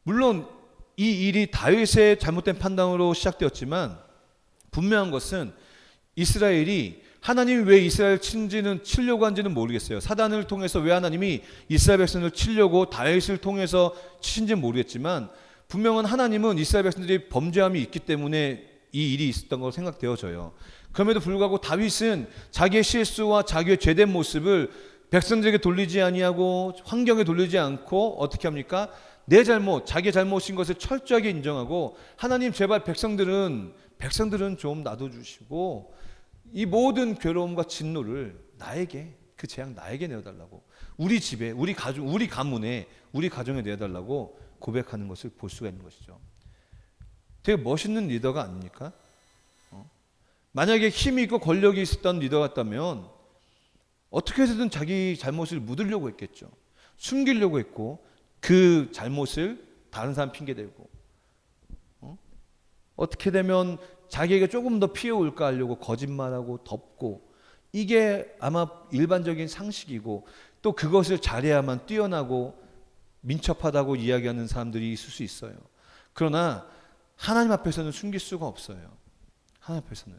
물론 이 일이 다윗의 잘못된 판단으로 시작되었지만 분명한 것은 이스라엘이 하나님이 왜 이스라엘을 치려고 한지는 모르겠어요. 사단을 통해서 왜 하나님이 이스라엘 백성을 치려고 다윗을 통해서 치신지는 모르겠지만 분명한 하나님은 이스라엘 백성들이 범죄함이 있기 때문에 이 일이 있었던 것으로 생각되어져요. 그럼에도 불구하고 다윗은 자기의 실수와 자기의 죄된 모습을 백성들에게 돌리지 아니하고 환경에 돌리지 않고 어떻게 합니까? 내 잘못, 자기의 잘못인 것을 철저하게 인정하고 하나님 제발 백성들은 좀 놔둬주시고 이 모든 괴로움과 진노를 그 재앙 나에게 내어달라고 우리 집에, 우리 가정, 우리 가문에, 우리 가정에 내어달라고 고백하는 것을 볼 수가 있는 것이죠. 되게 멋있는 리더가 아닙니까? 만약에 힘이 있고 권력이 있었던 리더 같다면 어떻게 해서든 자기 잘못을 묻으려고 했겠죠. 숨기려고 했고 그 잘못을 다른 사람 핑계대고 어떻게 되면 자기에게 조금 더 피해 올까 하려고 거짓말하고 덮고 이게 아마 일반적인 상식이고 또 그것을 잘해야만 뛰어나고 민첩하다고 이야기하는 사람들이 있을 수 있어요. 그러나 하나님 앞에서는 숨길 수가 없어요. 하나님 앞에서는.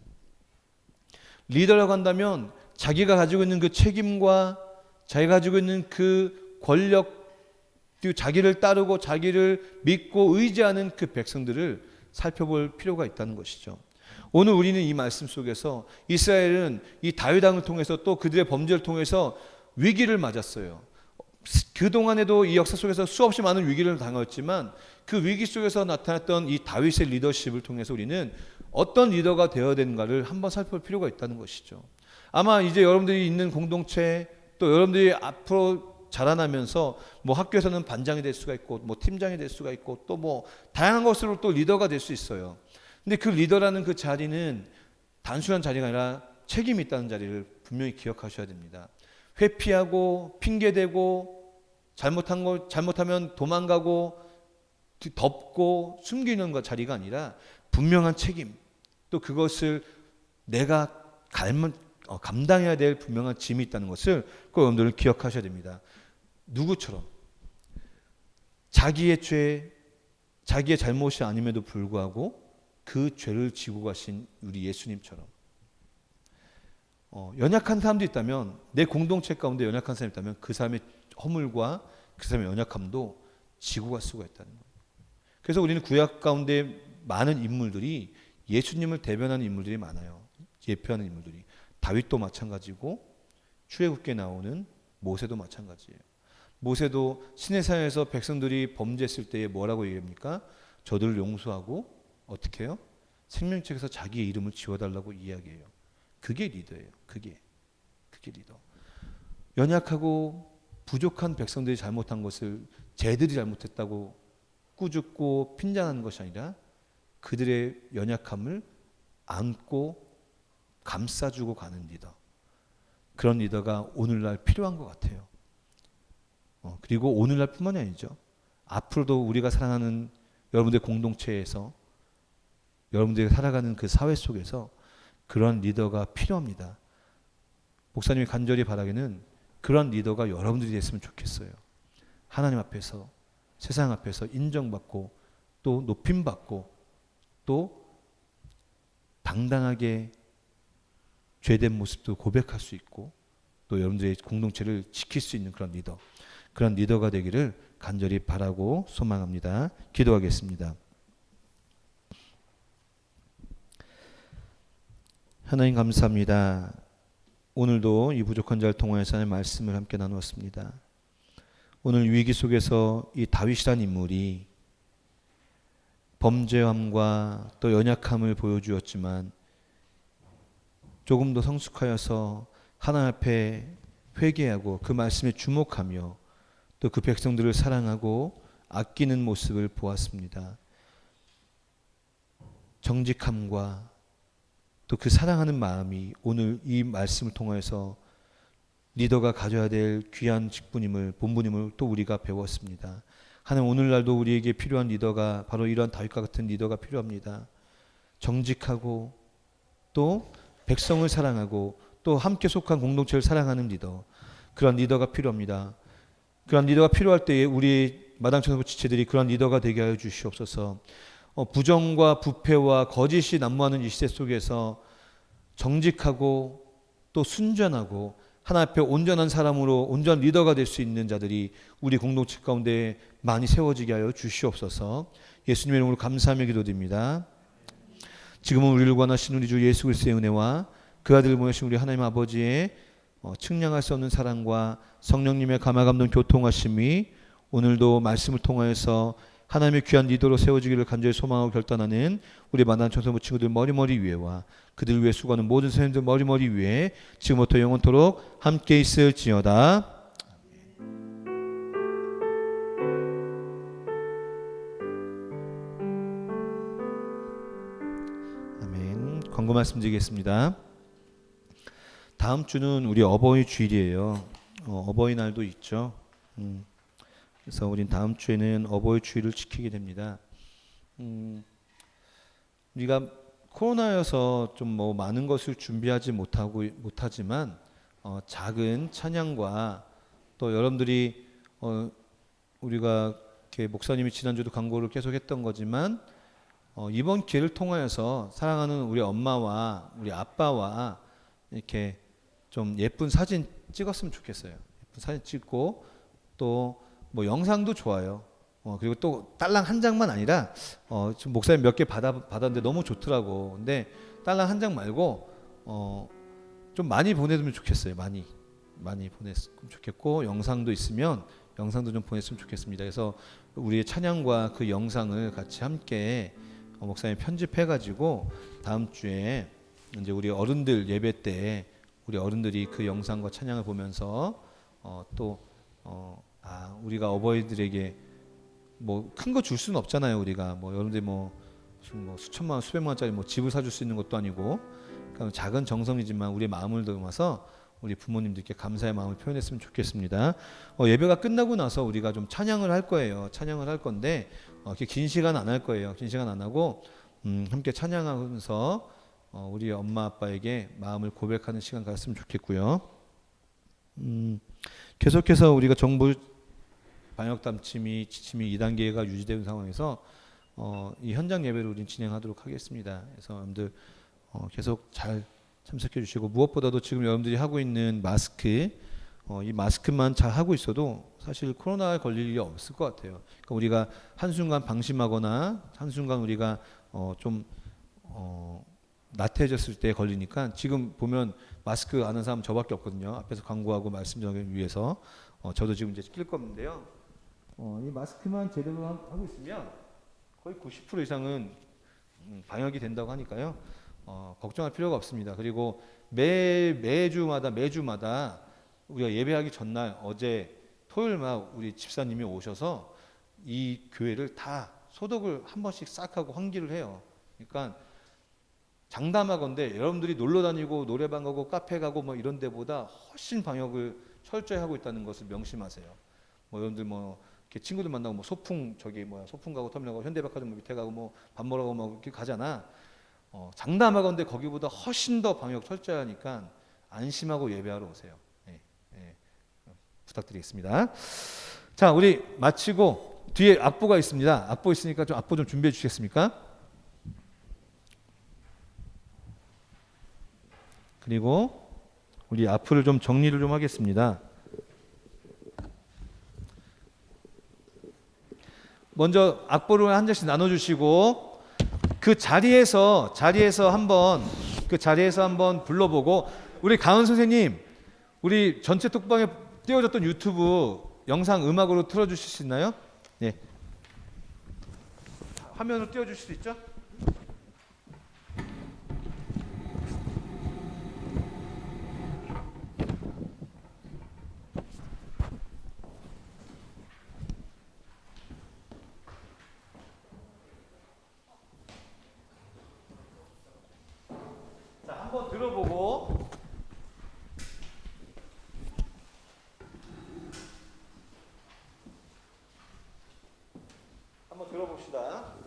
리더라고 한다면 자기가 가지고 있는 그 책임과 자기가 가지고 있는 그 권력, 그리고 자기를 따르고 자기를 믿고 의지하는 그 백성들을 살펴볼 필요가 있다는 것이죠. 오늘 우리는 이 말씀 속에서 이스라엘은 이 다윗 왕을 통해서 또 그들의 범죄를 통해서 위기를 맞았어요. 그동안에도 이 역사 속에서 수없이 많은 위기를 당했지만 그 위기 속에서 나타났던 이 다윗의 리더십을 통해서 우리는 어떤 리더가 되어야 되는가를 한번 살펴볼 필요가 있다는 것이죠. 아마 이제 여러분들이 있는 공동체, 또 여러분들이 앞으로 자라나면서 뭐 학교에서는 반장이 될 수가 있고 뭐 팀장이 될 수가 있고 또 뭐 다양한 것으로 또 리더가 될 수 있어요. 근데 그 리더라는 그 자리는 단순한 자리가 아니라 책임이 있다는 자리를 분명히 기억하셔야 됩니다. 회피하고 핑계대고 잘못하면 도망가고 덮고 숨기는 것 자리가 아니라 분명한 책임, 또 그것을 내가 감당해야 될 분명한 짐이 있다는 것을 꼭 여러분들은 기억하셔야 됩니다. 누구처럼 자기의 죄, 자기의 잘못이 아님에도 불구하고 그 죄를 지고 가신 우리 예수님처럼 연약한 사람도 있다면, 내 공동체 가운데 연약한 사람이 있다면 그 사람의 허물과 그 사람의 연약함도 지고 갈 수가 있다는 거예요. 그래서 우리는 구약 가운데 많은 인물들이 예수님을 대변하는 인물들이 많아요. 예표하는 인물들이. 다윗도 마찬가지고 출애굽기에 나오는 모세도 마찬가지예요. 모세도 시내산에서 백성들이 범죄했을 때에 뭐라고 얘기합니까? 저들을 용서하고 어떻게 해요? 생명책에서 자기의 이름을 지워달라고 이야기해요. 그게 리더예요. 그게 리더. 연약하고 부족한 백성들이 잘못한 것을 쟤들이 잘못했다고 꾸짖고 핀잔하는 것이 아니라 그들의 연약함을 안고 감싸주고 가는 리더. 그런 리더가 오늘날 필요한 것 같아요. 그리고 오늘날 뿐만이 아니죠. 앞으로도 우리가 사랑하는 여러분들의 공동체에서, 여러분들이 살아가는 그 사회 속에서 그런 리더가 필요합니다. 목사님이 간절히 바라기는 그런 리더가 여러분들이 됐으면 좋겠어요. 하나님 앞에서, 세상 앞에서 인정받고 또 높임받고 또 당당하게 죄된 모습도 고백할 수 있고 또 여러분들의 공동체를 지킬 수 있는 그런 리더, 그런 리더가 되기를 간절히 바라고 소망합니다. 기도하겠습니다. 하나님 감사합니다. 오늘도 이 부족한 자를 통하여서 하나님의 말씀을 함께 나누었습니다. 오늘 위기 속에서 이 다윗이라는 인물이 범죄함과 또 연약함을 보여주었지만 조금 더 성숙하여서 하나님 앞에 회개하고 그 말씀에 주목하며 또 그 백성들을 사랑하고 아끼는 모습을 보았습니다. 정직함과 또 그 사랑하는 마음이 오늘 이 말씀을 통해서 리더가 가져야 될 귀한 직분임을, 본분임을 또 우리가 배웠습니다. 하나님, 오늘날도 우리에게 필요한 리더가 바로 이러한 다윗과 같은 리더가 필요합니다. 정직하고 또 백성을 사랑하고 또 함께 속한 공동체를 사랑하는 리더, 그런 리더가 필요합니다. 그런 리더가 필요할 때에 우리 마당천부 지체들이 그런 리더가 되게 하여 주시옵소서. 부정과 부패와 거짓이 난무하는 이 시대 속에서 정직하고 또 순전하고 하나님 앞에 온전한 사람으로 온전한 리더가 될 수 있는 자들이 우리 공동체 가운데 많이 세워지게 하여 주시옵소서. 예수님의 이름으로 감사하며 기도드립니다. 지금은 우리를 구원하신 우리 주 예수 그리스도의 은혜와 그 아들을 보내신 우리 하나님 아버지의 측량할 수 없는 사랑과 성령님의 감화감동 교통하심이 오늘도 말씀을 통하여서 하나님의 귀한 리더로 세워지기를 간절히 소망하고 결단하는 우리 만난 청소부 친구들 머리머리 위에와 그들 위해 수고하는 모든 선생님들 머리머리 위에 지금부터 영원토록 함께 있을지어다. 아멘. 광고 말씀드리겠습니다. 다음 주는 우리 어버이 주일이에요. 어버이날도 있죠. 그래서 우린 다음 주에는 어버이 주일을 지키게 됩니다. 우리가 코로나여서 좀 뭐 많은 것을 준비하지 못하지만 작은 찬양과 또 여러분들이 우리가 이렇게 목사님이 지난주도 광고를 계속했던 거지만 이번 기회를 통하여서 사랑하는 우리 엄마와 우리 아빠와 이렇게 좀 예쁜 사진 찍었으면 좋겠어요. 예쁜 사진 찍고 또 뭐 영상도 좋아요. 그리고 또 딸랑 한 장만 아니라 지금 목사님 몇 개 받았는데 너무 좋더라고. 근데 딸랑 한 장 말고 좀 많이 보내주면 좋겠어요. 많이 보냈으면 좋겠고 영상도 있으면 영상도 좀 보냈으면 좋겠습니다. 그래서 우리의 찬양과 그 영상을 같이 함께 목사님 편집해가지고 다음 주에 이제 우리 어른들 예배 때 우리 어른들이 그 영상과 찬양을 보면서 우리가 어버이들에게 뭐 큰 거 줄 수는 없잖아요. 우리가 뭐 여러분들이 지금 수천만 원, 수백만 원짜리 집을 사줄 수 있는 것도 아니고 그러니까 작은 정성이지만 우리의 마음을 담아서 우리 부모님들께 감사의 마음을 표현했으면 좋겠습니다. 예배가 끝나고 나서 우리가 좀 찬양을 할 거예요. 찬양을 할 건데 이렇게 긴 시간 안 할 거예요. 긴 시간 안 하고 함께 찬양하면서 우리 엄마 아빠에게 마음을 고백하는 시간 가졌으면 좋겠고요. 계속해서 우리가 정부 방역 지침이 2단계가 유지되는 상황에서 이 현장 예배를 우리는 진행하도록 하겠습니다. 그래서 여러분들 계속 잘 참석해 주시고 무엇보다도 지금 여러분들이 하고 있는 마스크 이 마스크만 잘 하고 있어도 사실 코로나에 걸릴 일이 없을 것 같아요. 그러니까 우리가 한순간 방심하거나 한순간 우리가 좀 나태해졌을 때 걸리니까 지금 보면 마스크 안 한 사람 저밖에 없거든요. 앞에서 광고하고 말씀드리기 위해서 저도 지금 이제 낄 건데요. 이 마스크만 제대로 하고 있으면 거의 90% 이상은 방역이 된다고 하니까요. 걱정할 필요가 없습니다. 그리고 매주마다 우리가 예배하기 전날 어제 토요일마다 우리 집사님이 오셔서 이 교회를 다 소독을 한 번씩 싹 하고 환기를 해요. 그러니까 장담하건대 여러분들이 놀러 다니고 노래방 가고 카페 가고 뭐 이런 데보다 훨씬 방역을 철저히 하고 있다는 것을 명심하세요. 여러분들 이렇게 친구들 만나고 소풍 가고 터미널 가고 현대백화점 밑에 가고 밥 먹으러 가고 이렇게 가잖아. 장담하건대 거기보다 훨씬 더 방역 철저히 하니까 안심하고 예배하러 오세요. 부탁드리겠습니다. 자, 우리 마치고 뒤에 악보가 있습니다. 악보 있으니까 악보 좀 준비해 주시겠습니까? 그리고 우리 악보를 좀 정리를 좀 하겠습니다. 먼저 악보를 한 장씩 나눠주시고 그 자리에서 한번 불러보고 우리 가은 선생님 우리 전체 톡방에 띄워졌던 유튜브 영상 음악으로 틀어주실 수 있나요? 네. 화면으로 띄워주실 수 있죠? 자, 한번 들어보고 한번 들어봅시다.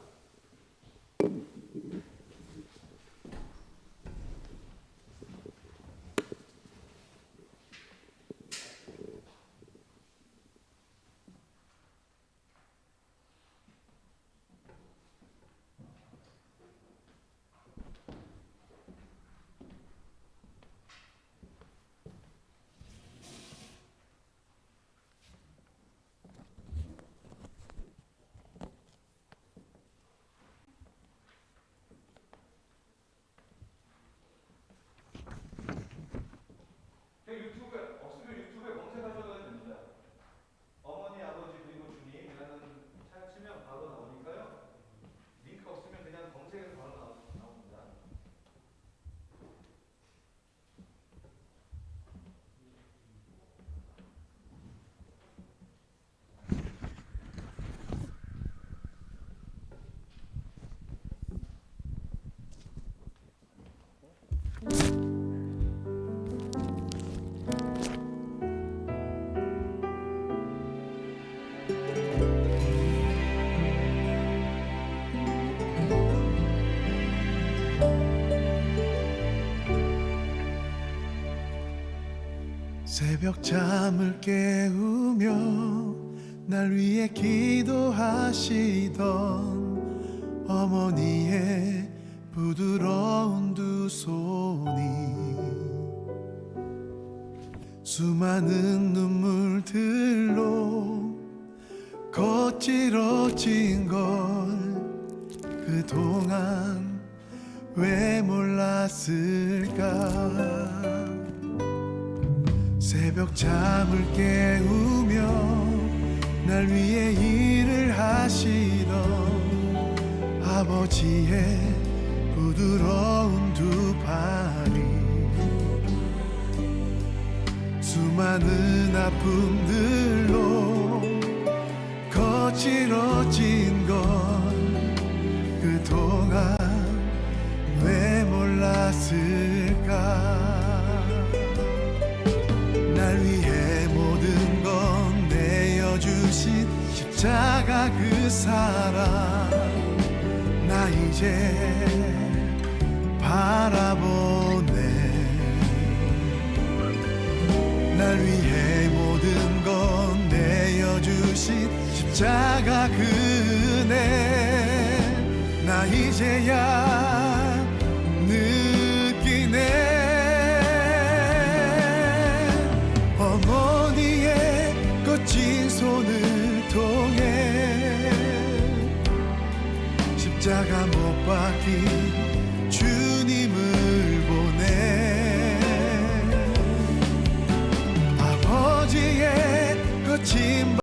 새벽 잠을 깨우며 날 위해 기도하시던 어머니의 부드러운 두 손이 수많은 눈물들로 거칠어진 걸 그동안 왜 몰랐을까. 새벽 잠을 깨우며 날 위해 일을 하시던 아버지의 부드러운 두 팔이 수많은 아픔들로 거칠어진 걸 그동안 왜 몰랐을까. 날 위해 모든 건 내어주신 십자가 그 사랑 나 이제 바라보네. 날 위해 모든 건 내어주신 십자가 그 은혜 나 이제야 느끼네. 어머니의 거친 손을 통해 십자가 못 박힌 주님을 보내. 아버지의 거친